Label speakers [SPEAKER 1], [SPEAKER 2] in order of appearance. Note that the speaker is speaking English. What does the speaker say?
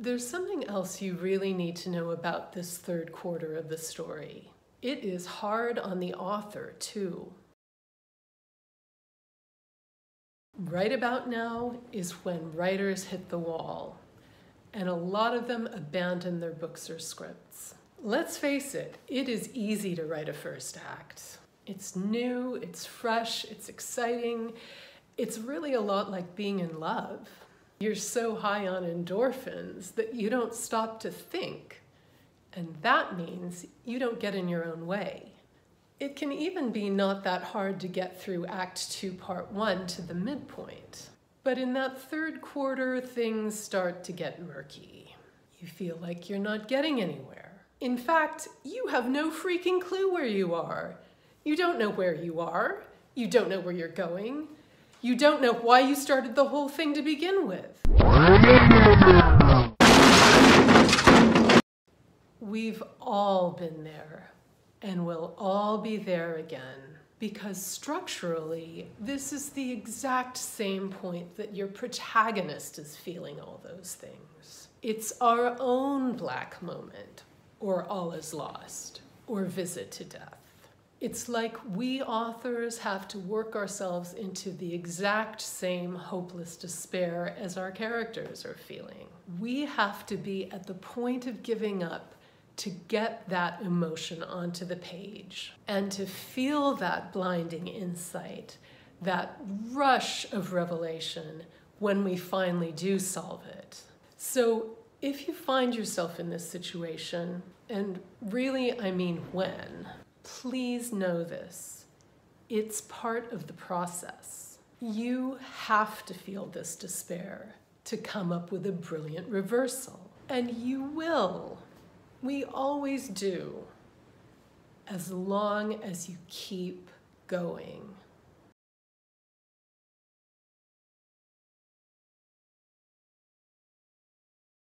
[SPEAKER 1] There's something else you really need to know about this third quarter of the story. It is hard on the author, too. Right about now is when writers hit the wall, and a lot of them abandon their books or scripts. Let's face it, it is easy to write a first act. It's new, it's fresh, it's exciting. It's really a lot like being in love. You're so high on endorphins that you don't stop to think, and that means you don't get in your own way. It can even be not that hard to get through Act 2, Part 1 to the midpoint. But in that third quarter, things start to get murky. You feel like you're not getting anywhere. In fact, you have no freaking clue where you are. You don't know where you are. You don't know where you're going. You don't know why you started the whole thing to begin with. We've all been there, and we'll all be there again, because structurally, this is the exact same point that your protagonist is feeling all those things. It's our own black moment, or all is lost, or visit to death. It's like we authors have to work ourselves into the exact same hopeless despair as our characters are feeling. We have to be at the point of giving up to get that emotion onto the page and to feel that blinding insight, that rush of revelation when we finally do solve it. So if you find yourself in this situation, and really I mean when, please know this. It's part of the process. You have to feel this despair to come up with a brilliant reversal. And you will. We always do. As long as you keep going.